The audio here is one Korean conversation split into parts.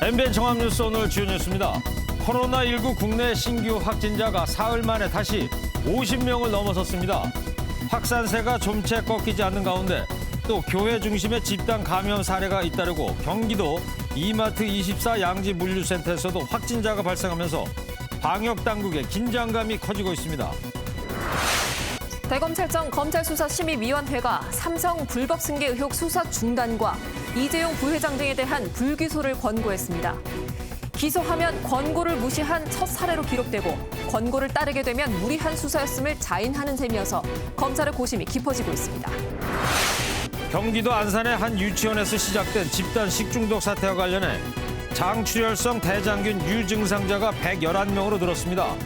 MBN 종합뉴스 오늘 주요 뉴스입니다. 코로나19 국내 신규 확진자가 사흘 만에 다시 50명을 넘어섰습니다. 확산세가 좀채 꺾이지 않는 가운데 또 교회 중심의 집단 감염 사례가 잇따르고 경기도 이마트24 양지물류센터에서도 확진자가 발생하면서 방역당국의 긴장감이 커지고 있습니다. 대검찰청 검찰수사심의위원회가 삼성 불법 승계 의혹 수사 중단과 이재용 부회장 등에 대한 불기소를 권고했습니다. 기소하면 권고를 무시한 첫 사례로 기록되고 권고를 따르게 되면 무리한 수사였음을 자인하는 셈이어서 검찰의 고심이 깊어지고 있습니다. 경기도 안산의 한 유치원에서 시작된 집단 식중독 사태와 관련해 장출혈성 대장균 유증상자가 111명으로 늘었습니다.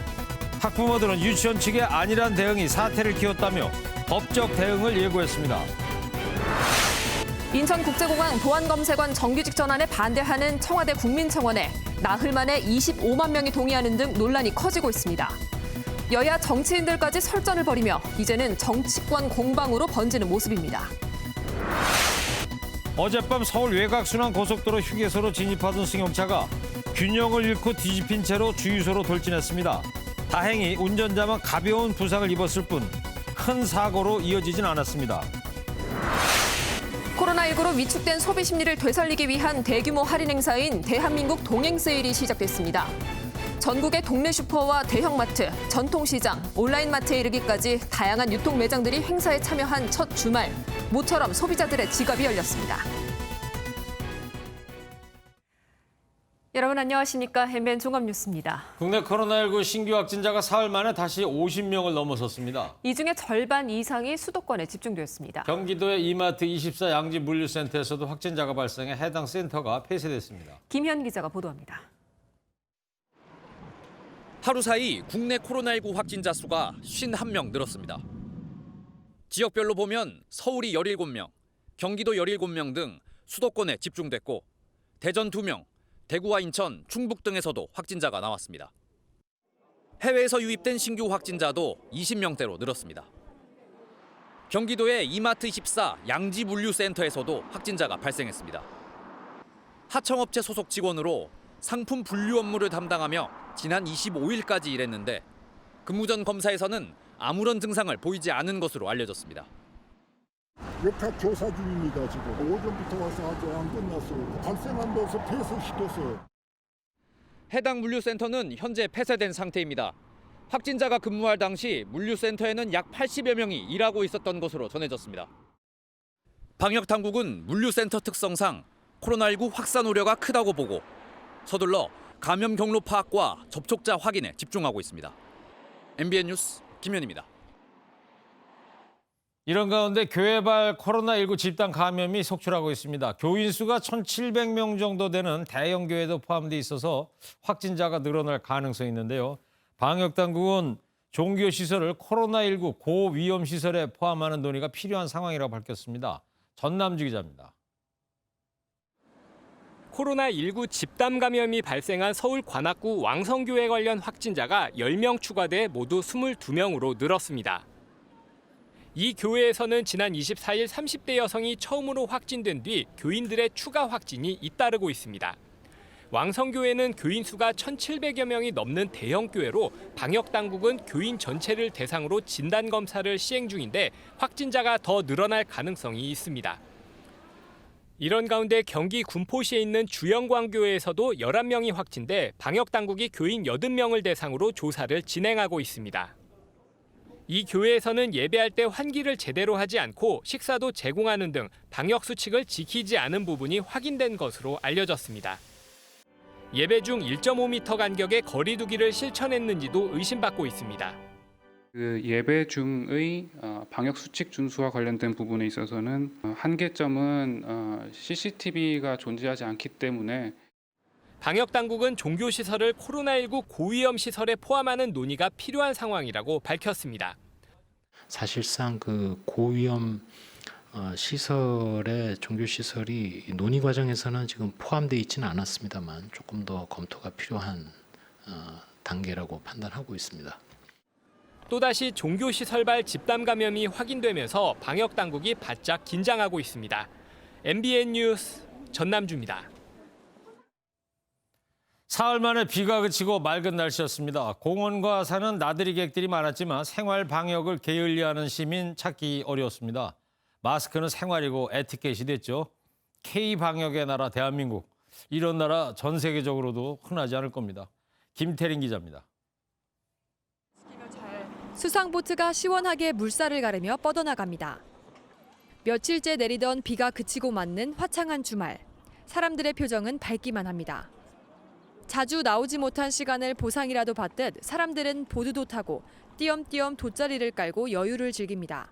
학부모들은 유치원 측의 안일한 대응이 사태를 키웠다며 법적 대응을 예고했습니다. 인천국제공항 보안검색관 정규직 전환에 반대하는 청와대 국민청원에 나흘 만에 25만 명이 동의하는 등 논란이 커지고 있습니다. 여야 정치인들까지 설전을 벌이며 이제는 정치권 공방으로 번지는 모습입니다. 어젯밤 서울 외곽순환고속도로 휴게소로 진입하던 승용차가 균형을 잃고 뒤집힌 채로 주유소로 돌진했습니다. 다행히 운전자만 가벼운 부상을 입었을 뿐 큰 사고로 이어지진 않았습니다. 코로나19로 위축된 소비 심리를 되살리기 위한 대규모 할인 행사인 대한민국 동행세일이 시작됐습니다. 전국의 동네 슈퍼와 대형마트, 전통시장, 온라인마트에 이르기까지 다양한 유통 매장들이 행사에 참여한 첫 주말, 모처럼 소비자들의 지갑이 열렸습니다. 여러분 안녕하십니까? MBN 종합뉴스입니다. 국내 코로나19 신규 확진자가 사흘 만에 다시 50명을 넘어섰습니다. 이 중에 절반 이상이 수도권에 집중되었습니다. 경기도의 이마트24 양지물류센터에서도 확진자가 발생해 해당 센터가 폐쇄됐습니다. 김현 기자가 보도합니다. 하루 사이 국내 코로나19 확진자 수가 51명 늘었습니다. 지역별로 보면 서울이 17명, 경기도 17명 등 수도권에 집중됐고 대전 2명, 대구와 인천, 충북 등에서도 확진자가 나왔습니다. 해외에서 유입된 신규 확진자도 20명대로 늘었습니다. 경기도의 이마트24 양지물류센터에서도 확진자가 발생했습니다. 하청업체 소속 직원으로 상품 분류 업무를 담당하며 지난 25일까지 일했는데 근무 전 검사에서는 아무런 증상을 보이지 않은 것으로 알려졌습니다. 역학 조사 중입니다. 지금 오전부터 와서 아직 안 끝났어요. 발생한 데서 폐쇄시켰어요. 해당 물류센터는 현재 폐쇄된 상태입니다. 확진자가 근무할 당시 물류센터에는 약 80여 명이 일하고 있었던 것으로 전해졌습니다. 방역당국은 물류센터 특성상 코로나19 확산 우려가 크다고 보고 서둘러 감염 경로 파악과 접촉자 확인에 집중하고 있습니다. MBN 뉴스 김현입니다. 이런 가운데 교회발 코로나19 집단 감염이 속출하고 있습니다. 교인 수가 1,700명 정도 되는 대형 교회도 포함돼 있어서 확진자가 늘어날 가능성이 있는데요. 방역당국은 종교시설을 코로나19 고위험 시설에 포함하는 논의가 필요한 상황이라고 밝혔습니다. 전남주 기자입니다. 코로나19 집단 감염이 발생한 서울 관악구 왕성교회 관련 확진자가 10명 추가돼 모두 22명으로 늘었습니다. 이 교회에서는 지난 24일 30대 여성이 처음으로 확진된 뒤 교인들의 추가 확진이 잇따르고 있습니다. 왕성교회는 교인 수가 1,700여 명이 넘는 대형 교회로 방역당국은 교인 전체를 대상으로 진단검사를 시행 중인데 확진자가 더 늘어날 가능성이 있습니다. 이런 가운데 경기 군포시에 있는 주영광교회에서도 11명이 확진돼 방역당국이 교인 80명을 대상으로 조사를 진행하고 있습니다. 이 교회에서는 예배할 때 환기를 제대로 하지 않고 식사도 제공하는 등 방역 수칙을 지키지 않은 부분이 확인된 것으로 알려졌습니다. 예배 중 1.5m 간격의 거리 두기를 실천했는지도 의심받고 있습니다. 예배 중의 방역 수칙 준수와 관련된 부분에 있어서는 한계점은 CCTV가 존재하지 않기 때문에 방역당국은 종교시설을 코로나19 고위험 시설에 포함하는 논의가 필요한 상황이라고 밝혔습니다. 사실상 그 고위험 시설의 종교시설이 논의 과정에서는 지금 포함되어 있지는 않았습니다만 조금 더 검토가 필요한 단계라고 판단하고 있습니다. 또다시 종교시설발 집단 감염이 확인되면서 방역당국이 바짝 긴장하고 있습니다. MBN 뉴스 전남주입니다. 사흘 만에 비가 그치고 맑은 날씨였습니다. 공원과 산은 나들이 객들이 많았지만 생활 방역을 게을리하는 시민 찾기 어려웠습니다. 마스크는 생활이고 에티켓이 됐죠. K-방역의 나라 대한민국. 이런 나라 전 세계적으로도 흔하지 않을 겁니다. 김태린 기자입니다. 수상보트가 시원하게 물살을 가르며 뻗어나갑니다. 며칠째 내리던 비가 그치고 맞는 화창한 주말. 사람들의 표정은 밝기만 합니다. 자주 나오지 못한 시간을 보상이라도 받듯 사람들은 보드도 타고 띄엄띄엄 돗자리를 깔고 여유를 즐깁니다.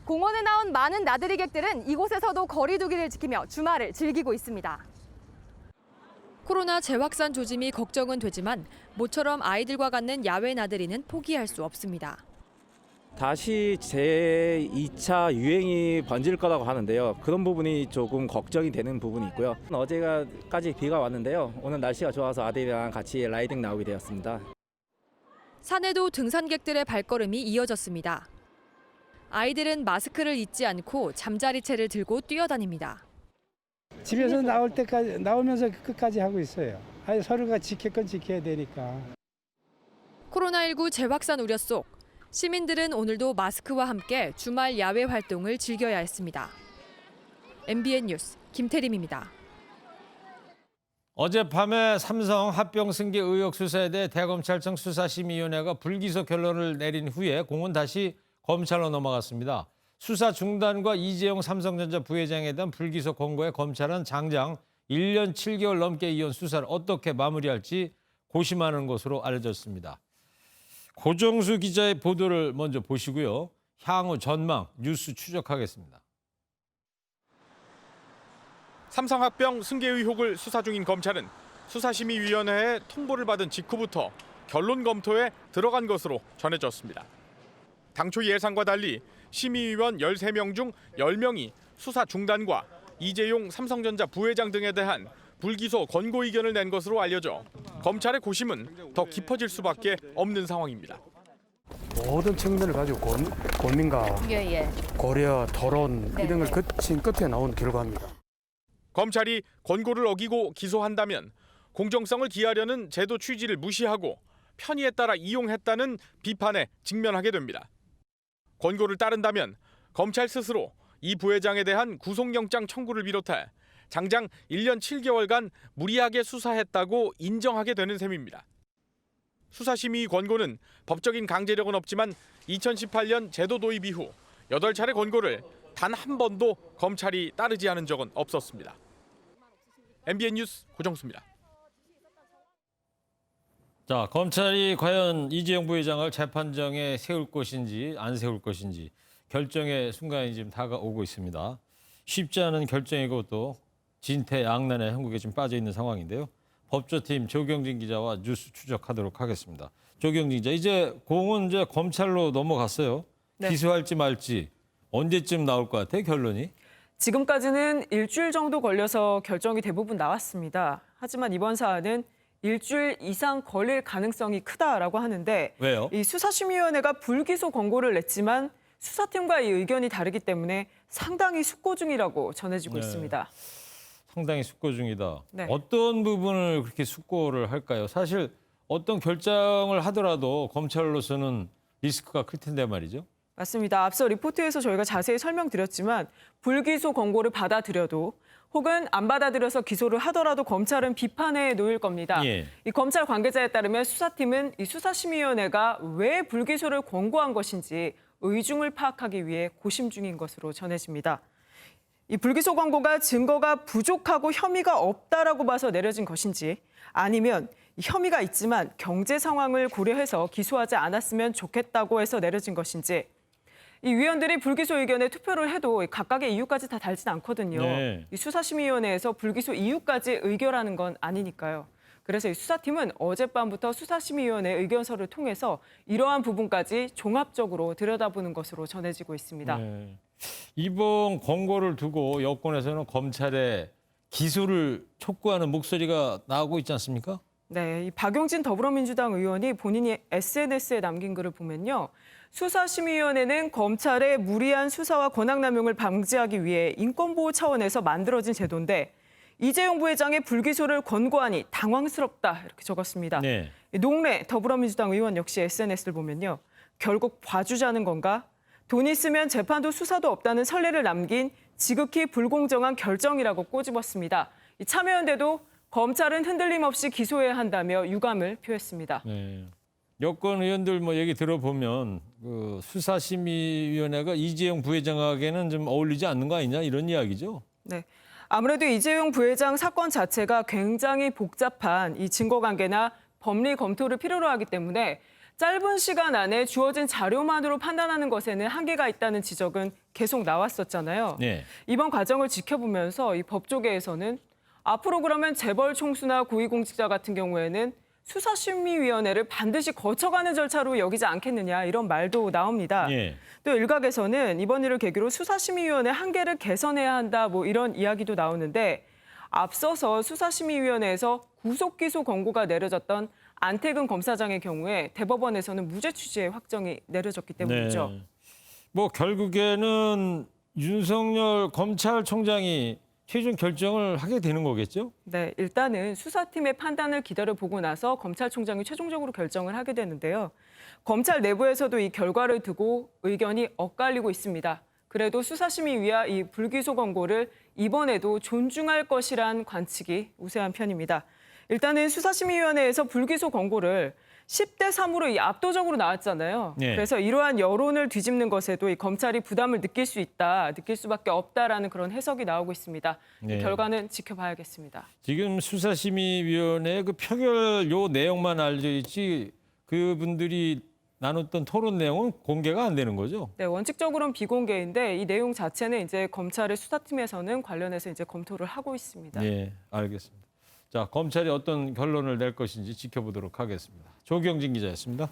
공원에 나온 많은 나들이객들은 이곳에서도 거리 두기를 지키며 주말을 즐기고 있습니다. 코로나 재확산 조짐이 걱정은 되지만 모처럼 아이들과 갖는 야외 나들이는 포기할 수 없습니다. 다시 제2차 유행이 번질 거라고 하는데요. 그런 부분이 조금 걱정이 되는 부분이 있고요. 어제까지 비가 왔는데요. 오늘 날씨가 좋아서 아들이랑 같이 라이딩 나오게 되었습니다. 산에도 등산객들의 발걸음이 이어졌습니다. 아이들은 마스크를 잊지 않고 잠자리채를 들고 뛰어다닙니다. 집에서 나올 때까지 나오면서 끝까지 하고 있어요. 아니, 서로가 지킬 건 지켜야 되니까. 코로나19 재확산 우려 속 시민들은 오늘도 마스크와 함께 주말 야외 활동을 즐겨야 했습니다. MBN 뉴스 김태림입니다. 어젯밤에 삼성 합병 승계 의혹 수사에 대해 대검찰청 수사심의위원회가 불기소 결론을 내린 후에 공은 다시 검찰로 넘어갔습니다. 수사 중단과 이재용 삼성전자 부회장에 대한 불기소 권고에 검찰은 장장 1년 7개월 넘게 이은 수사를 어떻게 마무리할지 고심하는 것으로 알려졌습니다. 고정수 기자의 보도를 먼저 보시고요. 향후 전망 뉴스 추적하겠습니다. 삼성 합병 승계 의혹을 수사 중인 검찰은 수사심의위원회에 통보를 받은 직후부터 결론 검토에 들어간 것으로 전해졌습니다. 당초 예상과 달리 심의위원 13명 중 10명이 수사 중단과 이재용 삼성전자 부회장 등에 대한 불기소 권고 의견을 낸 것으로 알려져 검찰의 고심은 더 깊어질 수밖에 없는 상황입니다. 모든 측면을 가지고 고민과 고려, 토론 이런 걸 거친 끝에 나온 결과입니다. 검찰이 권고를 어기고 기소한다면 공정성을 기하려는 제도 취지를 무시하고 편의에 따라 이용했다는 비판에 직면하게 됩니다. 권고를 따른다면 검찰 스스로 이 부회장에 대한 구속영장 청구를 비롯해 장장 1년 7개월간 무리하게 수사했다고 인정하게 되는 셈입니다. 수사심의 권고는 법적인 강제력은 없지만 2018년 제도 도입 이후 8차례 권고를 단 한 번도 검찰이 따르지 않은 적은 없었습니다. MBN 뉴스 고정수입니다. 자, 검찰이 과연 이재용 부회장을 재판정에 세울 것인지 안 세울 것인지 결정의 순간이 지금 다가오고 있습니다. 쉽지 않은 결정이고 또 진퇴양난의 형국에 지금 빠져 있는 상황인데요. 법조팀 조경진 기자와 뉴스 추적하도록 하겠습니다. 조경진 기자, 이제 공은 이제 검찰로 넘어갔어요. 네. 기소할지 말지 언제쯤 나올 것 같아요, 결론이? 지금까지는 일주일 정도 걸려서 결정이 대부분 나왔습니다. 하지만 이번 사안은 일주일 이상 걸릴 가능성이 크다라고 하는데 왜요? 이 수사심의위원회가 불기소 권고를 냈지만 수사팀과의 의견이 다르기 때문에 상당히 숙고 중이라고 전해지고 있습니다. 상당히 숙고 중이다. 네. 어떤 부분을 그렇게 숙고를 할까요? 사실 어떤 결정을 하더라도 검찰로서는 리스크가 클 텐데 말이죠. 맞습니다. 앞서 리포트에서 저희가 자세히 설명드렸지만 불기소 권고를 받아들여도 혹은 안 받아들여서 기소를 하더라도 검찰은 비판에 놓일 겁니다. 예. 이 검찰 관계자에 따르면 수사팀은 이 수사심의위원회가 왜 불기소를 권고한 것인지 의중을 파악하기 위해 고심 중인 것으로 전해집니다. 이 불기소 권고가 증거가 부족하고 혐의가 없다라고 봐서 내려진 것인지 아니면 혐의가 있지만 경제 상황을 고려해서 기소하지 않았으면 좋겠다고 해서 내려진 것인지 이 위원들이 불기소 의견에 투표를 해도 각각의 이유까지 다 달진 않거든요. 네. 이 수사심의위원회에서 불기소 이유까지 의결하는 건 아니니까요. 그래서 이 수사팀은 어젯밤부터 수사심의위원회 의견서를 통해서 이러한 부분까지 종합적으로 들여다보는 것으로 전해지고 있습니다. 네. 이번 권고를 두고 여권에서는 검찰에 기소를 촉구하는 목소리가 나오고 있지 않습니까? 네, 이 박용진 더불어민주당 의원이 본인이 SNS에 남긴 글을 보면요. 수사심의위원회는 검찰의 무리한 수사와 권한남용을 방지하기 위해 인권보호 차원에서 만들어진 제도인데 이재용 부회장의 불기소를 권고하니 당황스럽다 이렇게 적었습니다. 네. 농래 더불어민주당 의원 역시 SNS를 보면요. 결국 봐주자는 건가? 돈 있으면 재판도 수사도 없다는 선례를 남긴 지극히 불공정한 결정이라고 꼬집었습니다. 참여연대도 검찰은 흔들림 없이 기소해야 한다며 유감을 표했습니다. 네. 여권 의원들 뭐 얘기 들어보면 그 수사심의위원회가 이재용 부회장에게는 좀 어울리지 않는 거 아니냐 이런 이야기죠. 네. 아무래도 이재용 부회장 사건 자체가 굉장히 복잡한 이 증거관계나 법리 검토를 필요로 하기 때문에 짧은 시간 안에 주어진 자료만으로 판단하는 것에는 한계가 있다는 지적은 계속 나왔었잖아요. 네. 이번 과정을 지켜보면서 이 법조계에서는 앞으로 그러면 재벌 총수나 고위공직자 같은 경우에는 수사심의위원회를 반드시 거쳐가는 절차로 여기지 않겠느냐 이런 말도 나옵니다. 예. 또 일각에서는 이번 일을 계기로 수사심의위원회 한계를 개선해야 한다 뭐 이런 이야기도 나오는데 앞서서 수사심의위원회에서 구속기소 권고가 내려졌던 안태근 검사장의 경우에 대법원에서는 무죄 취지의 확정이 내려졌기 때문이죠. 네. 뭐 결국에는 윤석열 검찰총장이 최종 결정을 하게 되는 거겠죠? 네, 일단은 수사팀의 판단을 기다려보고 나서 검찰총장이 최종적으로 결정을 하게 되는데요. 검찰 내부에서도 이 결과를 두고 의견이 엇갈리고 있습니다. 그래도 수사심의위와 이 불기소 권고를 이번에도 존중할 것이란 관측이 우세한 편입니다. 일단은 수사심의위원회에서 불기소 권고를 10대 3으로 압도적으로 나왔잖아요. 네. 그래서 이러한 여론을 뒤집는 것에도 이 검찰이 부담을 느낄 수밖에 없다라는 그런 해석이 나오고 있습니다. 네. 이 결과는 지켜봐야겠습니다. 지금 수사심의위원회 그 표결 요 내용만 알려 있지 그분들이 나눴던 토론 내용은 공개가 안 되는 거죠? 네, 원칙적으로는 비공개인데 이 내용 자체는 이제 검찰의 수사팀에서는 관련해서 이제 검토를 하고 있습니다. 네, 알겠습니다. 자, 검찰이 어떤 결론을 낼 것인지 지켜보도록 하겠습니다. 조경진 기자였습니다.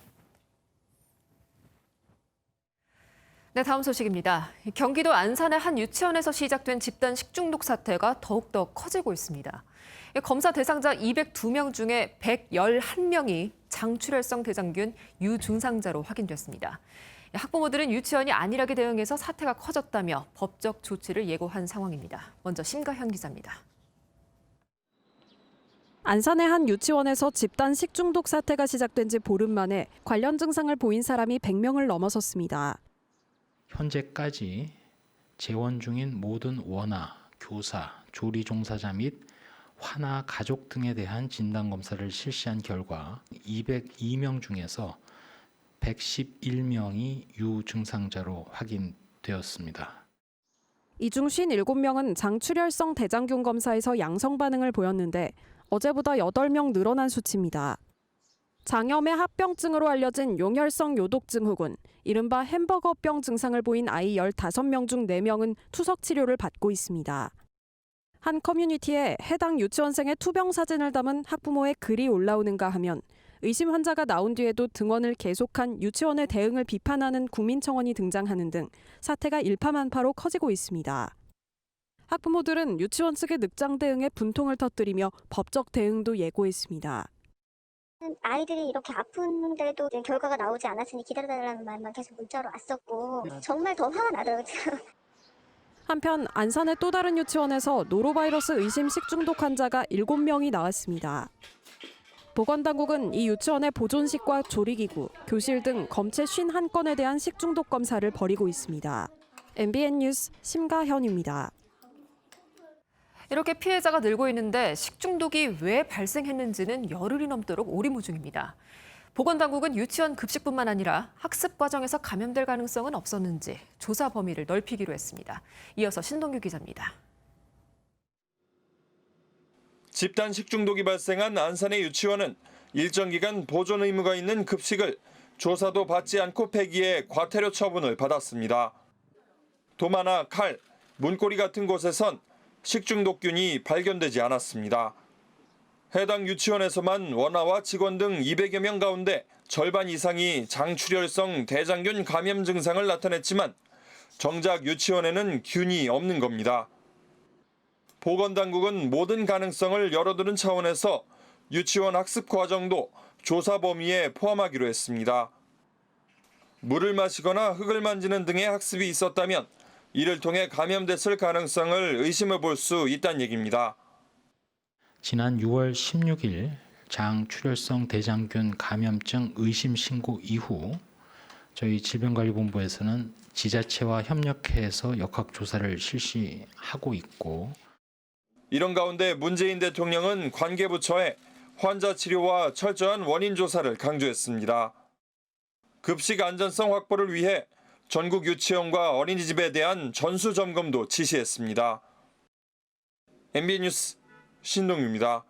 네, 다음 소식입니다. 경기도 안산의 한 유치원에서 시작된 집단 식중독 사태가 더욱더 커지고 있습니다. 검사 대상자 202명 중에 111명이 장출혈성 대장균 유증상자로 확인됐습니다. 학부모들은 유치원이 안일하게 대응해서 사태가 커졌다며 법적 조치를 예고한 상황입니다. 먼저 심가현 기자입니다. 안산의 한 유치원에서 집단 식중독 사태가 시작된 지 보름 만에 관련 증상을 보인 사람이 100명을 넘어섰습니다. 현재까지 재원 중인 모든 원아, 교사, 조리 종사자 및 환아 가족 등에 대한 진단검사를 실시한 결과 202명 중에서 111명이 유증상자로 확인되었습니다. 이 중 57명은 장출혈성 대장균 검사에서 양성 반응을 보였는데 어제보다 8명 늘어난 수치입니다. 장염의 합병증으로 알려진 용혈성 요독증후군, 이른바 햄버거병 증상을 보인 아이 15명 중 4명은 투석 치료를 받고 있습니다. 한 커뮤니티에 해당 유치원생의 투병 사진을 담은 학부모의 글이 올라오는가 하면 의심 환자가 나온 뒤에도 등원을 계속한 유치원의 대응을 비판하는 국민청원이 등장하는 등 사태가 일파만파로 커지고 있습니다. 학부모들은 유치원 측의 늑장 대응에 분통을 터뜨리며 법적 대응도 예고했습니다. 아이들이 이렇게 아픈데도 이제 결과가 나오지 않았으니 기다려달라는 말만 계속 문자로 왔었고 정말 더 화가 나더라고요. 한편 안산의 또 다른 유치원에서 노로바이러스 의심 식중독 환자가 7명이 나왔습니다. 보건당국은 이 유치원의 보존식과 조리기구, 교실 등 검체 51건에 대한 식중독 검사를 벌이고 있습니다. MBN 뉴스 심가현입니다. 이렇게 피해자가 늘고 있는데 식중독이 왜 발생했는지는 열흘이 넘도록 오리무중입니다. 보건당국은 유치원 급식뿐만 아니라 학습 과정에서 감염될 가능성은 없었는지 조사 범위를 넓히기로 했습니다. 이어서 신동규 기자입니다. 집단 식중독이 발생한 안산의 유치원은 일정 기간 보존 의무가 있는 급식을 조사도 받지 않고 폐기해 과태료 처분을 받았습니다. 도마나 칼, 문고리 같은 곳에선 식중독균이 발견되지 않았습니다. 해당 유치원에서만 원아와 직원 등 200여 명 가운데 절반 이상이 장출혈성 대장균 감염 증상을 나타냈지만 정작 유치원에는 균이 없는 겁니다. 보건당국은 모든 가능성을 열어두는 차원에서 유치원 학습 과정도 조사 범위에 포함하기로 했습니다. 물을 마시거나 흙을 만지는 등의 학습이 있었다면 이를 통해 감염됐을 가능성을 의심해 볼 수 있다는 얘기입니다. 지난 6월 16일 장출혈성 대장균 감염증 의심 신고 이후 저희 질병관리본부에서는 지자체와 협력해서 역학조사를 실시하고 있고, 이런 가운데 문재인 대통령은 관계부처에 환자 치료와 철저한 원인 조사를 강조했습니다. 급식 안전성 확보를 위해 전국 유치원과 어린이집에 대한 전수 점검도 지시했습니다. MBN 뉴스 신동유입니다.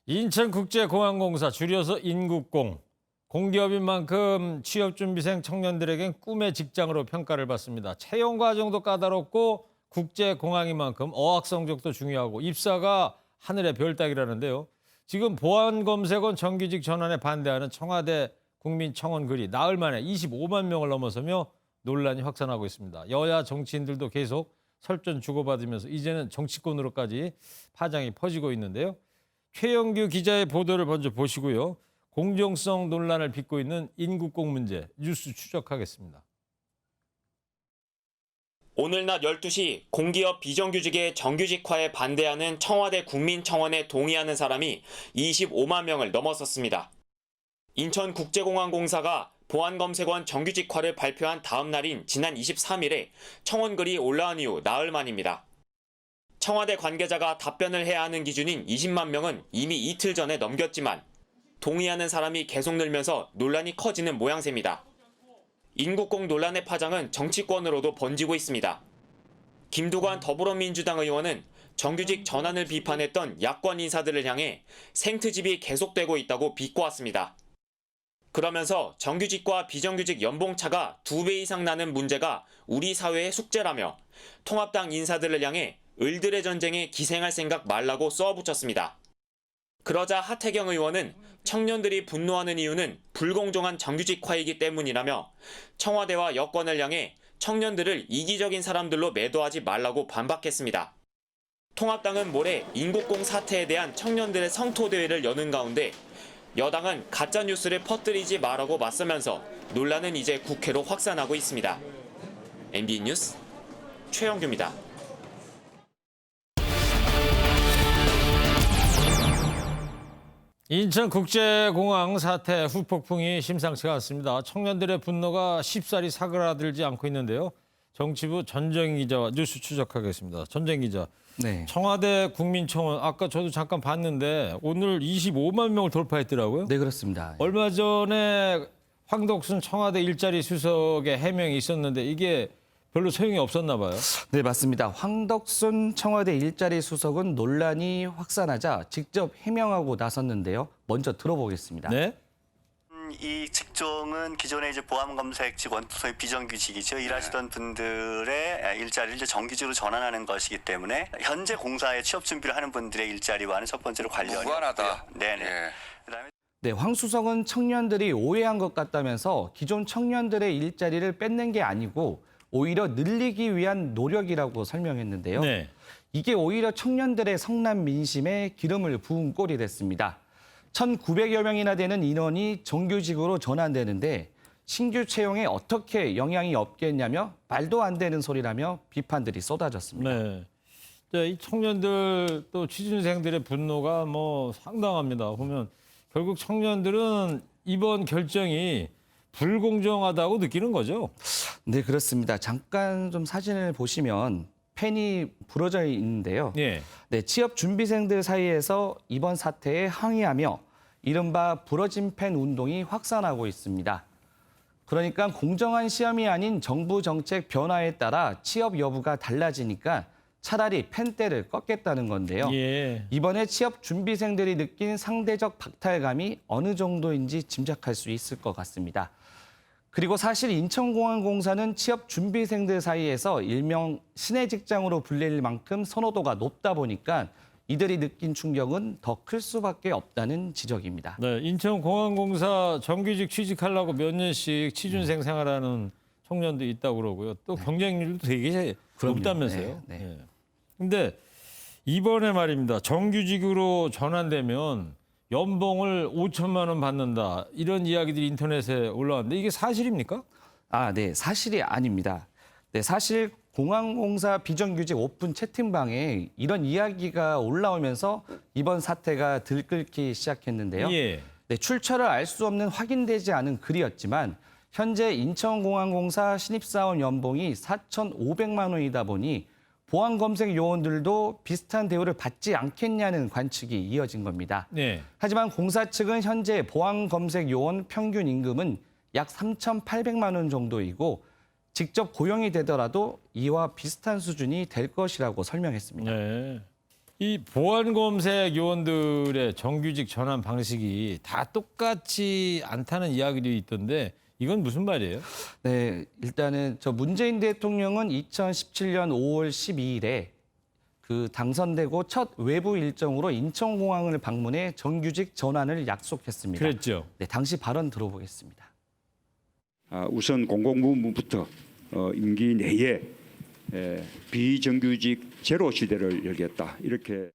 인천국제공항공사 줄여서 인국공. 공기업인 만큼 취업준비생 청년들에겐 꿈의 직장으로 평가를 받습니다. 채용 과정도 까다롭고 국제공항인 만큼 어학 성적도 중요하고 입사가 하늘의 별 따기라는데요. 지금 보안검색원 정규직 전환에 반대하는 청와대 국민청원 글이 나흘 만에 25만 명을 넘어서며 논란이 확산하고 있습니다. 여야 정치인들도 계속 설전 주고받으면서 이제는 정치권으로까지 파장이 퍼지고 있는데요. 최영규 기자의 보도를 먼저 보시고요. 공정성 논란을 빚고 있는 인국공 문제 뉴스 추적하겠습니다. 오늘 낮 12시 공기업 비정규직의 정규직화에 반대하는 청와대 국민청원에 동의하는 사람이 25만 명을 넘어섰습니다. 인천국제공항공사가 보안검색원 정규직화를 발표한 다음 날인 지난 23일에 청원글이 올라온 이후 나흘 만입니다. 청와대 관계자가 답변을 해야 하는 기준인 20만 명은 이미 이틀 전에 넘겼지만 동의하는 사람이 계속 늘면서 논란이 커지는 모양새입니다. 인국공 논란의 파장은 정치권으로도 번지고 있습니다. 김두관 더불어민주당 의원은 정규직 전환을 비판했던 야권 인사들을 향해 생트집이 계속되고 있다고 비꼬았습니다. 그러면서 정규직과 비정규직 연봉차가 2배 이상 나는 문제가 우리 사회의 숙제라며 통합당 인사들을 향해 을들의 전쟁에 기생할 생각 말라고 쏘아붙였습니다. 그러자 하태경 의원은 청년들이 분노하는 이유는 불공정한 정규직화이기 때문이라며 청와대와 여권을 향해 청년들을 이기적인 사람들로 매도하지 말라고 반박했습니다. 통합당은 모레 인국공 사태에 대한 청년들의 성토대회를 여는 가운데 여당은 가짜뉴스를 퍼뜨리지 말라고 맞서면서 논란은 이제 국회로 확산하고 있습니다. MBN 뉴스 최영규입니다. 인천국제공항 사태 후폭풍이 심상치가 않습니다. 청년들의 분노가 쉽사리 사그라들지 않고 있는데요. 정치부 전정희 기자와 뉴스 추적하겠습니다. 전정희 기자. 네. 청와대 국민청원 아까 저도 잠깐 봤는데 오늘 25만 명을 돌파했더라고요. 네, 그렇습니다. 얼마 전에 황덕순 청와대 일자리 수석의 해명이 있었는데 이게 별로 소용이 없었나 봐요. 네, 맞습니다. 황덕순 청와대 일자리 수석은 논란이 확산하자 직접 해명하고 나섰는데요. 먼저 들어보겠습니다. 네. 이 직종은 기존에 이제 보안 검색 직원, 소위 비정규직이죠. 일하시던 분들의 일자리를 이제 정규직으로 전환하는 것이기 때문에 현재 공사에 취업 준비를 하는 분들의 일자리와는 첫 번째로 관련이 무관하다. 네네. 예. 그다음에 네, 황 수석은 청년들이 오해한 것 같다면서 기존 청년들의 일자리를 뺏는 게 아니고 오히려 늘리기 위한 노력이라고 설명했는데요. 네. 이게 오히려 청년들의 성난 민심에 기름을 부은 꼴이 됐습니다. 1,900여 명이나 되는 인원이 정규직으로 전환되는데 신규 채용에 어떻게 영향이 없겠냐며 말도 안 되는 소리라며 비판들이 쏟아졌습니다. 네. 이 청년들 또 취준생들의 분노가 뭐 상당합니다. 보면 결국 청년들은 이번 결정이 불공정하다고 느끼는 거죠? 네, 그렇습니다. 잠깐 좀 사진을 보시면 펜이 부러져 있는데요. 예. 네, 취업 준비생들 사이에서 이번 사태에 항의하며 이른바 부러진 펜 운동이 확산하고 있습니다. 그러니까 공정한 시험이 아닌 정부 정책 변화에 따라 취업 여부가 달라지니까 차라리 펜대를 꺾겠다는 건데요. 예. 이번에 취업 준비생들이 느낀 상대적 박탈감이 어느 정도인지 짐작할 수 있을 것 같습니다. 그리고 사실 인천공항공사는 취업 준비생들 사이에서 일명 신의 직장으로 불릴 만큼 선호도가 높다 보니까 이들이 느낀 충격은 더 클 수밖에 없다는 지적입니다. 네, 인천공항공사 정규직 취직하려고 몇 년씩 취준생 생활하는 청년도 있다고 그러고요. 또 경쟁률도 되게 그럼요. 높다면서요. 네, 네. 근데 이번에 말입니다. 정규직으로 전환되면 연봉을 5천만 원 받는다. 이런 이야기들이 인터넷에 올라왔는데 이게 사실입니까? 아, 네, 사실이 아닙니다. 네, 사실 공항공사 비정규직 오픈 채팅방에 이런 이야기가 올라오면서 이번 사태가 들끓기 시작했는데요. 예. 네, 출처를 알 수 없는 확인되지 않은 글이었지만 현재 인천공항공사 신입사원 연봉이 4,500만 원이다 보니 보안검색 요원들도 비슷한 대우를 받지 않겠냐는 관측이 이어진 겁니다. 네. 하지만 공사 측은 현재 보안검색 요원 평균 임금은 약 3,800만 원 정도이고 직접 고용이 되더라도 이와 비슷한 수준이 될 것이라고 설명했습니다. 네. 이 보안검색 요원들의 정규직 전환 방식이 다 똑같지 않다는 이야기도 있던데 이건 무슨 말이에요? 네, 일단은 문재인 대통령은 2017년 5월 12일에 당선되고 첫 외부 일정으로 인천공항을 방문해 정규직 전환을 약속했습니다. 그랬죠. 네, 당시 발언 들어보겠습니다. 우선 공공부문부터 임기 내에 비정규직 제로 시대를 열겠다. 이렇게.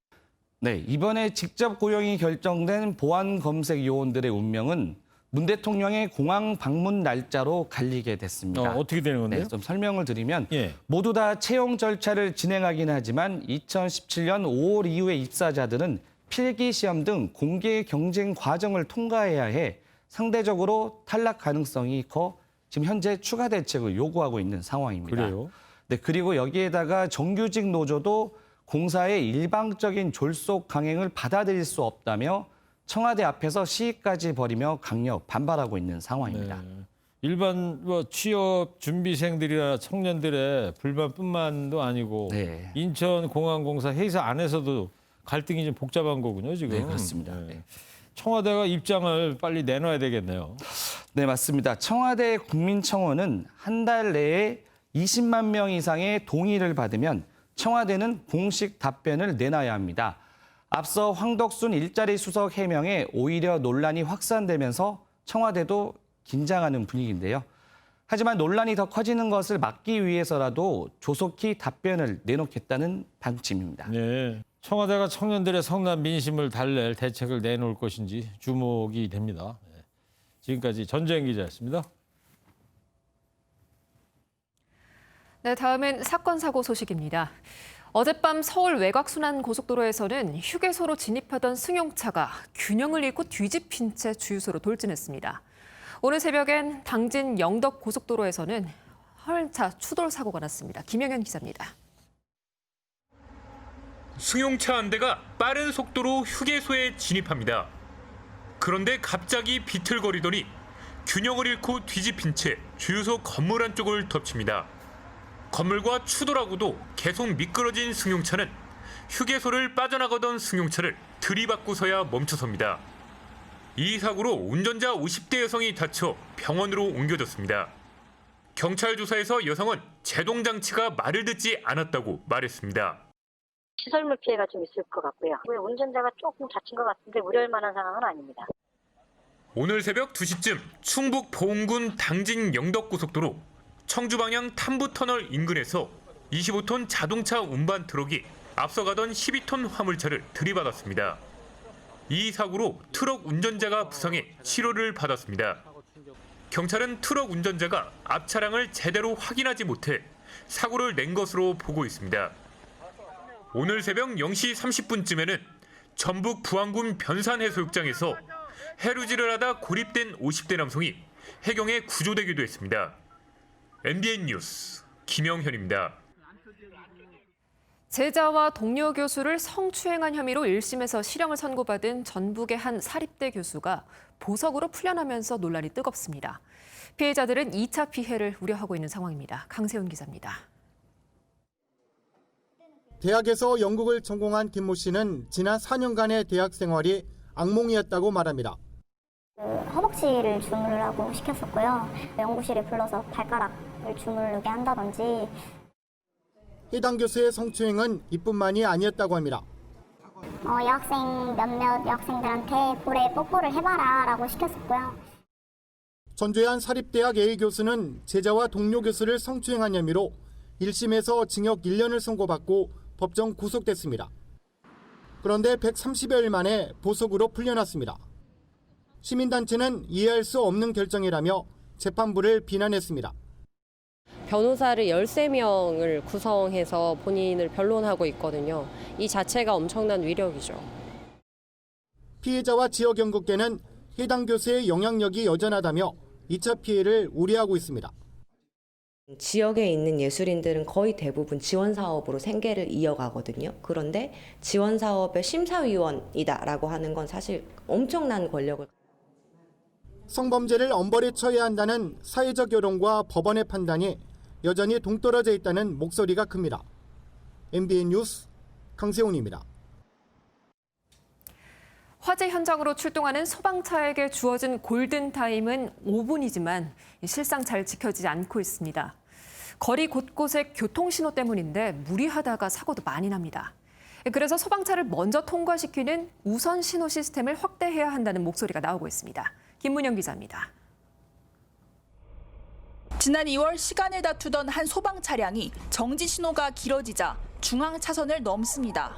네, 이번에 직접 고용이 결정된 보안검색 요원들의 운명은 문 대통령의 공항 방문 날짜로 갈리게 됐습니다. 어떻게 되는 건데요? 네, 좀 설명을 드리면 예. 모두 다 채용 절차를 진행하긴 하지만 2017년 5월 이후의 입사자들은 필기 시험 등 공개 경쟁 과정을 통과해야 해 상대적으로 탈락 가능성이 커 지금 현재 추가 대책을 요구하고 있는 상황입니다. 그래요? 네, 그리고 여기에다가 정규직 노조도 공사의 일방적인 졸속 강행을 받아들일 수 없다며 청와대 앞에서 시위까지 벌이며 강력 반발하고 있는 상황입니다. 네. 일반 취업 준비생들이나 청년들의 불만뿐만도 아니고 네. 인천공항공사 회사 안에서도 갈등이 좀 복잡한 거군요, 지금. 네, 그렇습니다. 네. 청와대가 입장을 빨리 내놔야 되겠네요. 네, 맞습니다. 청와대 국민청원은 한 달 내에 20만 명 이상의 동의를 받으면 청와대는 공식 답변을 내놔야 합니다. 앞서 황덕순 일자리 수석 해명에 오히려 논란이 확산되면서 청와대도 긴장하는 분위기인데요. 하지만 논란이 더 커지는 것을 막기 위해서라도 조속히 답변을 내놓겠다는 방침입니다. 네. 청와대가 청년들의 성난 민심을 달랠 대책을 내놓을 것인지 주목이 됩니다. 네. 지금까지 전재현 기자였습니다. 네, 다음은 사건 사고 소식입니다. 어젯밤 서울 외곽순환고속도로에서는 휴게소로 진입하던 승용차가 균형을 잃고 뒤집힌 채 주유소로 돌진했습니다. 오늘 새벽엔 당진 영덕고속도로에서는 화물차 추돌 사고가 났습니다. 김영현 기자입니다. 승용차 한 대가 빠른 속도로 휴게소에 진입합니다. 그런데 갑자기 비틀거리더니 균형을 잃고 뒤집힌 채 주유소 건물 안쪽을 덮칩니다. 건물과 추돌하고도 계속 미끄러진 승용차는 휴게소를 빠져나가던 승용차를 들이받고서야 멈춰섭니다. 이 사고로 운전자 50대 여성이 다쳐 병원으로 옮겨졌습니다. 경찰 조사에서 여성은 제동 장치가 말을 듣지 않았다고 말했습니다. 시설물 피해가 좀 있을 것 같고요. 운전자가 조금 다친 것 같은데 우려할 만한 상황은 아닙니다. 오늘 새벽 2시쯤 충북 보은군 당진 영덕고속도로 청주 방향 탐부터널 인근에서 25톤 자동차 운반 트럭이 앞서가던 12톤 화물차를 들이받았습니다. 이 사고로 트럭 운전자가 부상해 치료를 받았습니다. 경찰은 트럭 운전자가 앞 차량을 제대로 확인하지 못해 사고를 낸 것으로 보고 있습니다. 오늘 새벽 0시 30분쯤에는 전북 부안군 변산해수욕장에서 해루질을 하다 고립된 50대 남성이 해경에 구조되기도 했습니다. MBN 뉴스 김영현입니다. 제자와 동료 교수를 성추행한 혐의로 1심에서 실형을 선고받은 전북의 한 사립대 교수가 보석으로 풀려나면서 논란이 뜨겁습니다. 피해자들은 2차 피해를 우려하고 있는 상황입니다. 강세훈 기자입니다. 대학에서 영국을 전공한 김모 씨는 지난 4년간의 대학 생활이 악몽이었다고 말합니다. 허벅지를 주물을 하고 시켰었고요. 연구실에 불러서 발가락을 주무르게 한다든지. 해당 교수의 성추행은 이뿐만이 아니었다고 합니다. 여학생 몇몇 여학생들한테 볼에 뽀뽀를 해봐라 라고 시켰었고요. 전주의 한 사립대학 A 교수는 제자와 동료 교수를 성추행한 혐의로 1심에서 징역 1년을 선고받고 법정 구속됐습니다. 그런데 130여일 만에 보석으로 풀려났습니다. 시민단체는 이해할 수 없는 결정이라며 재판부를 비난했습니다. 변호사를 13명을 구성해서 본인을 변론하고 있거든요. 이 자체가 엄청난 위력이죠. 피해자와 지역 연구계는 해당 교수의 영향력이 여전하다며 2차 피해를 우려하고 있습니다. 지역에 있는 예술인들은 거의 대부분 지원 사업으로 생계를 이어가거든요. 그런데 지원 사업의 심사위원이다라고 하는 건 사실 엄청난 권력을. 성범죄를 엄벌에 처해야 한다는 사회적 여론과 법원의 판단이 여전히 동떨어져 있다는 목소리가 큽니다. MBN 뉴스 강세훈입니다. 화재 현장으로 출동하는 소방차에게 주어진 골든타임은 5분이지만 실상 잘 지켜지지 않고 있습니다. 거리 곳곳에 교통신호 때문인데 무리하다가 사고도 많이 납니다. 그래서 소방차를 먼저 통과시키는 우선 신호 시스템을 확대해야 한다는 목소리가 나오고 있습니다. 김문영 기자입니다. 지난 2월 시간을 다투던 한 소방 차량이 정지 신호가 길어지자 중앙 차선을 넘습니다.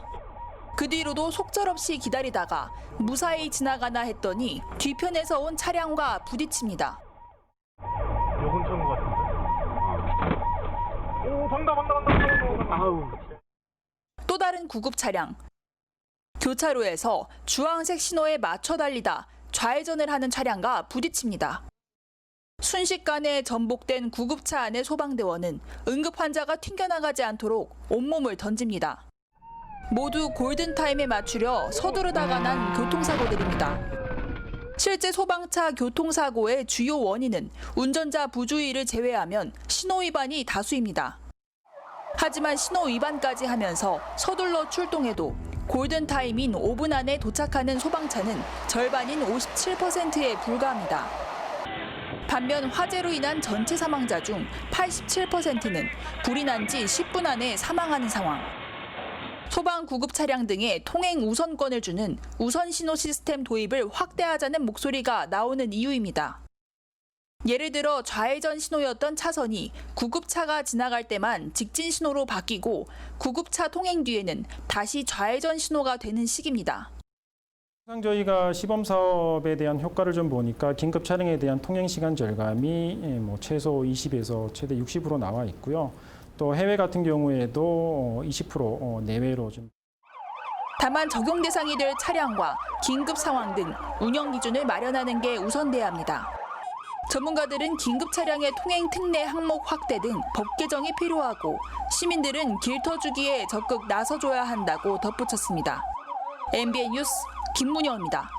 그 뒤로도 속절없이 기다리다가 무사히 지나가나 했더니 뒤편에서 온 차량과 부딪힙니다. 요금 쳐는 것 같은데. 오, 방다. 아우. 또 다른 구급 차량. 교차로에서 주황색 신호에 맞춰 달리다 좌회전을 하는 차량과 부딪힙니다. 순식간에 전복된 구급차 안의 소방대원은 응급 환자가 튕겨나가지 않도록 온몸을 던집니다. 모두 골든타임에 맞추려 서두르다가 난 교통사고들입니다. 실제 소방차 교통사고의 주요 원인은 운전자 부주의를 제외하면 신호위반이 다수입니다. 하지만 신호위반까지 하면서 서둘러 출동해도 골든타임인 5분 안에 도착하는 소방차는 절반인 57%에 불과합니다. 반면 화재로 인한 전체 사망자 중 87%는 불이 난 지 10분 안에 사망하는 상황. 소방 구급 차량 등의 통행 우선권을 주는 우선 신호 시스템 도입을 확대하자는 목소리가 나오는 이유입니다. 예를 들어 좌회전 신호였던 차선이 구급차가 지나갈 때만 직진 신호로 바뀌고 구급차 통행 뒤에는 다시 좌회전 신호가 되는 식입니다. 저희가 시범 사업에 대한 효과를 좀 보니까 긴급 차량에 대한 통행 시간 절감이 최소 20에서 최대 60% 나와 있고요. 또 해외 같은 경우에도 20% 내외로 좀. 다만 적용 대상이 될 차량과 긴급 상황 등 운영 기준을 마련하는 게 우선돼야 합니다. 전문가들은 긴급 차량의 통행 특례 항목 확대 등 법 개정이 필요하고 시민들은 길터주기에 적극 나서줘야 한다고 덧붙였습니다. MBN 뉴스 김문영입니다.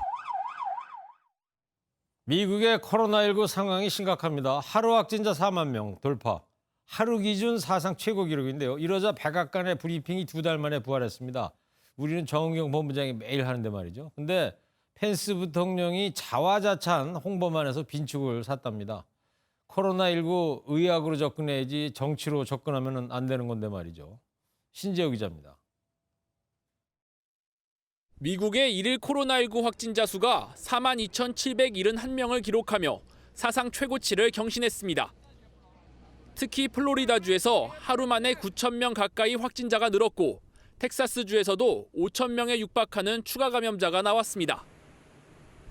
미국의 코로나19 상황이 심각합니다. 하루 확진자 4만 명 돌파. 하루 기준 사상 최고 기록인데요. 이러자 백악관의 브리핑이 2달 만에 부활했습니다. 우리는 정은경 본부장이 매일 하는데 말이죠. 근데 펜스 부통령이 자화자찬 홍보만 해서 빈축을 샀답니다. 코로나19 의학으로 접근해야지 정치로 접근하면 안 되는 건데 말이죠. 신재호 기자입니다. 미국의 일일 코로나19 확진자 수가 42,771명을 기록하며 사상 최고치를 경신했습니다. 특히 플로리다주에서 하루 만에 9,000명 가까이 확진자가 늘었고 텍사스주에서도 5,000명에 육박하는 추가 감염자가 나왔습니다.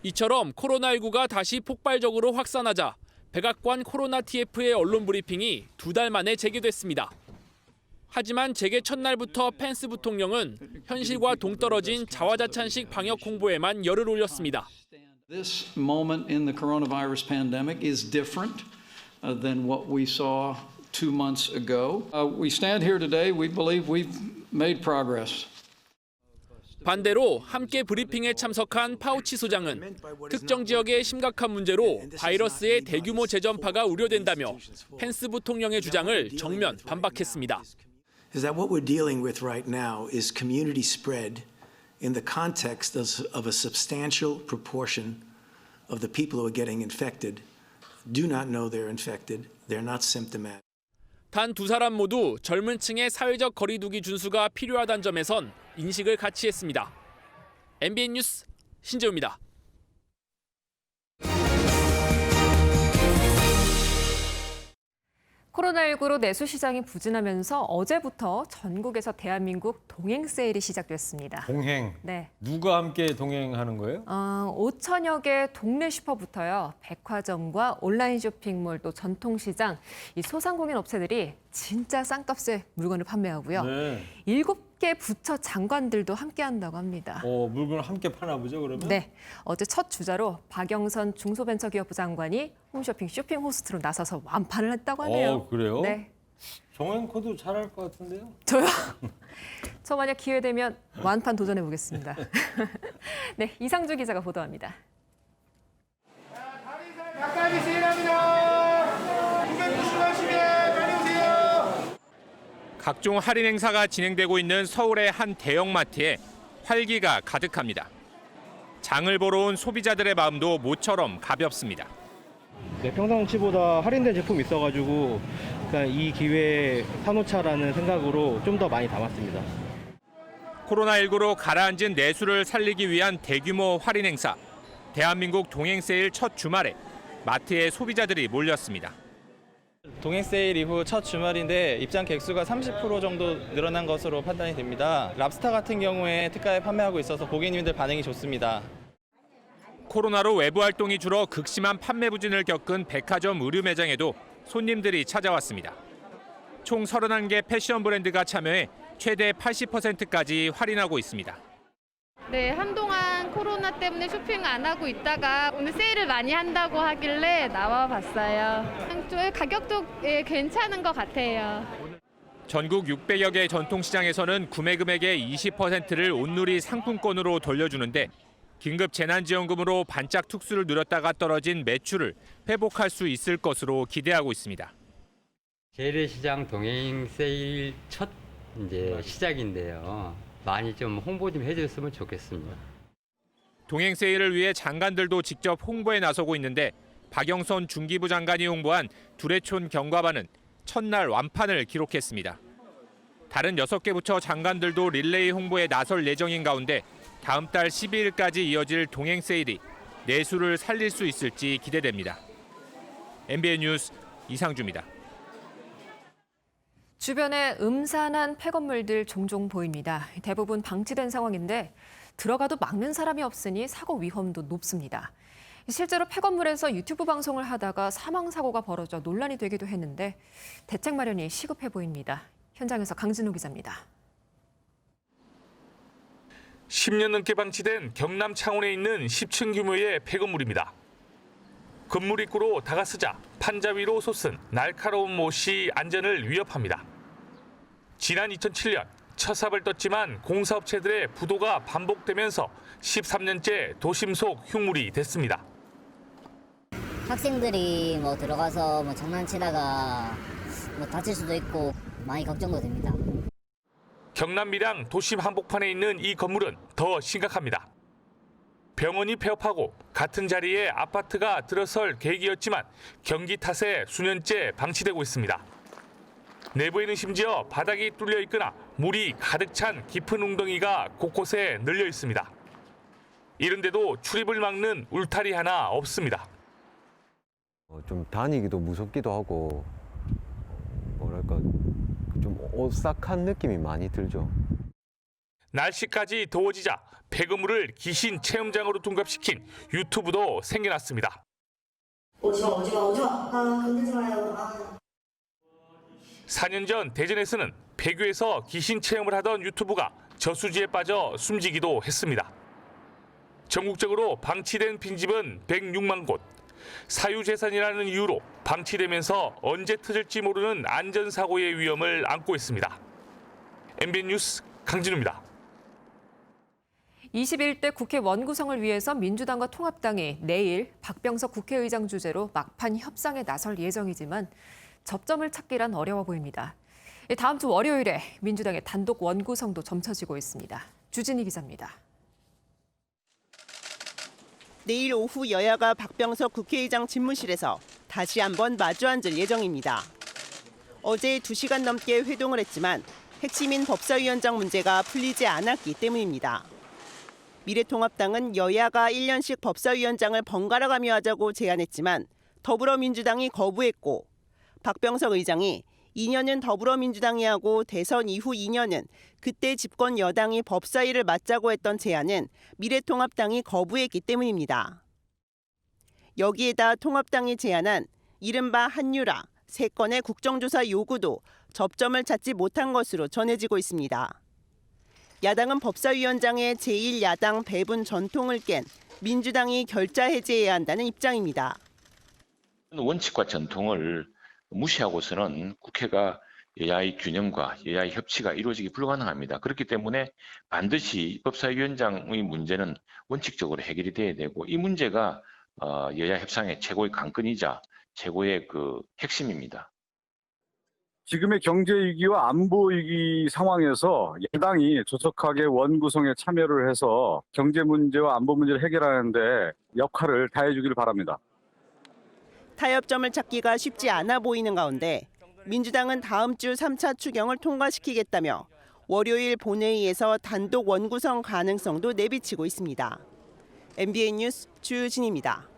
이처럼 코로나19가 다시 폭발적으로 확산하자 백악관 코로나 TF의 언론 브리핑이 2달 만에 재개됐습니다. 하지만 재개 첫날부터 펜스 부통령은 현실과 동떨어진 자화자찬식 방역 홍보에만 열을 올렸습니다. This moment in the coronavirus pandemic is different than what we saw 2 months ago. We stand here today, we believe we've made progress. 반대로 함께 브리핑에 참석한 파우치 소장은 특정 지역의 심각한 문제로 바이러스의 대규모 재전파가 우려된다며 펜스 부통령의 주장을 정면 반박했습니다. Is that what we're dealing with right now is community spread in the context of a substantial proportion of the people who are getting infected do not know they're infected, they're not symptomatic. 단 두 사람 모두 젊은 층의 사회적 거리두기 준수가 필요하다는 점에선 인식을 같이 했습니다. MBN 뉴스 신재우입니다. 코로나19로 내수 시장이 부진하면서 어제부터 전국에서 대한민국 동행 세일이 시작됐습니다. 동행. 네. 누가 함께 동행하는 거예요? 5천여 개 동네 슈퍼부터요. 백화점과 온라인 쇼핑몰 또 전통시장, 이 소상공인 업체들이 진짜 싼값에 물건을 판매하고요. 네. 7개 부처 장관들도 함께 한다고 합니다. 물건을 함께 파나 보죠, 그러면? 네. 어제 첫 주자로 박영선 중소벤처기업부 장관이 홈쇼핑 쇼핑 호스트로 나서서 완판을 했다고 하네요. 그래요? 네. 정앵커도 잘할 것 같은데요? 저요? 저 만약 기회 되면 완판 도전해 보겠습니다. 네, 이상주 기자가 보도합니다. 가까이 세일합니다. 990만 빨리 오세요. 각종 할인 행사가 진행되고 있는 서울의 한 대형마트에 활기가 가득합니다. 장을 보러 온 소비자들의 마음도 모처럼 가볍습니다. 네, 평상시보다 할인된 제품이 있어가지고 이 기회에 사놓자라는 생각으로 좀 더 많이 담았습니다. 코로나19로 가라앉은 내수를 살리기 위한 대규모 할인 행사. 대한민국 동행 세일 첫 주말에 마트에 소비자들이 몰렸습니다. 동행 세일 이후 첫 주말인데 입장 객수가 30% 정도 늘어난 것으로 판단이 됩니다. 랍스타 같은 경우에 특가에 판매하고 있어서 고객님들 반응이 좋습니다. 코로나로 외부 활동이 줄어 극심한 판매 부진을 겪은 백화점 의류 매장에도 손님들이 찾아왔습니다. 총 31개 패션 브랜드가 참여해 최대 80%까지 할인하고 있습니다. 네, 한동안 코로나 때문에 쇼핑 안 하고 있다가 오늘 세일을 많이 한다고 하길래 나와 봤어요. 가격도 괜찮은 것 같아요. 전국 600여 개 전통시장에서는 구매 금액의 20%를 온누리 상품권으로 돌려주는데 긴급 재난지원금으로 반짝 특수를 누렸다가 떨어진 매출을 회복할 수 있을 것으로 기대하고 있습니다. 재래시장 동행 세일 첫 시작인데요. 많이 좀 홍보 좀 해줬으면 좋겠습니다. 동행 세일을 위해 장관들도 직접 홍보에 나서고 있는데 박영선 중기부 장관이 홍보한 두레촌 경과반은 첫날 완판을 기록했습니다. 다른 6개 부처 장관들도 릴레이 홍보에 나설 예정인 가운데 다음 달 12일까지 이어질 동행 세일이 내수를 살릴 수 있을지 기대됩니다. MBN 뉴스 이상주입니다. 주변에 음산한 폐건물들 종종 보입니다. 대부분 방치된 상황인데 들어가도 막는 사람이 없으니 사고 위험도 높습니다. 실제로 폐건물에서 유튜브 방송을 하다가 사망사고가 벌어져 논란이 되기도 했는데 대책 마련이 시급해 보입니다. 현장에서 강진우 기자입니다. 10년 넘게 방치된 경남 창원에 있는 10층 규모의 폐건물입니다. 건물 입구로 다가서자 판자 위로 솟은 날카로운 못이 안전을 위협합니다. 지난 2007년 첫 삽을 떴지만 공사업체들의 부도가 반복되면서 13년째 도심 속 흉물이 됐습니다. 학생들이 들어가서 장난치다가 다칠 수도 있고 많이 걱정도 됩니다. 경남 밀양 도심 한복판에 있는 이 건물은 더 심각합니다. 병원이 폐업하고 같은 자리에 아파트가 들어설 계획이었지만 경기 탓에 수년째 방치되고 있습니다. 내부에는 심지어 바닥이 뚫려 있거나 물이 가득 찬 깊은 웅덩이가 곳곳에 널려 있습니다. 이런데도 출입을 막는 울타리 하나 없습니다. 좀 다니기도 무섭기도 하고 좀 오싹한 느낌이 많이 들죠. 날씨까지 더워지자 폐건물을 귀신 체험장으로 둔갑시킨 유튜브도 생겨났습니다. 오지마. 건들지 마요. 4년 전 대전에서는 폐교에서 귀신 체험을 하던 유튜브가 저수지에 빠져 숨지기도 했습니다. 전국적으로 방치된 빈집은 106만 곳. 사유재산이라는 이유로 방치되면서 언제 터질지 모르는 안전사고의 위험을 안고 있습니다. MBN 뉴스 강진우입니다. 21대 국회 원구성을 위해서 민주당과 통합당이 내일 박병석 국회의장 주재로 막판 협상에 나설 예정이지만 접점을 찾기란 어려워 보입니다. 다음 주 월요일에 민주당의 단독 원구성도 점쳐지고 있습니다. 주진희 기자입니다. 내일 오후 여야가 박병석 국회의장 집무실에서 다시 한번 마주 앉을 예정입니다. 어제 2시간 넘게 회동을 했지만 핵심인 법사위원장 문제가 풀리지 않았기 때문입니다. 미래통합당은 여야가 1년씩 법사위원장을 번갈아가며 하자고 제안했지만 더불어민주당이 거부했고 박병석 의장이 2년은 더불어민주당이 하고 대선 이후 2년은 그때 집권 여당이 법사위를 맡자고 했던 제안은 미래통합당이 거부했기 때문입니다. 여기에다 통합당이 제안한 이른바 한유라 3건의 국정조사 요구도 접점을 찾지 못한 것으로 전해지고 있습니다. 야당은 법사위원장의 제1야당 배분 전통을 깬 민주당이 결자 해제해야 한다는 입장입니다. 원칙과 전통을 무시하고서는 국회가 여야의 균형과 여야의 협치가 이루어지기 불가능합니다. 그렇기 때문에 반드시 법사위원장의 문제는 원칙적으로 해결이 돼야 되고 이 문제가 여야 협상의 최고의 관건이자 최고의 그 핵심입니다. 지금의 경제 위기와 안보 위기 상황에서 야당이 조속하게 원구성에 참여를 해서 경제 문제와 안보 문제를 해결하는 데 역할을 다해 주기를 바랍니다. 타협점을 찾기가 쉽지 않아 보이는 가운데 민주당은 다음 주 3차 추경을 통과시키겠다며 월요일 본회의에서 단독 원구성 가능성도 내비치고 있습니다. MBN 뉴스 주진입니다.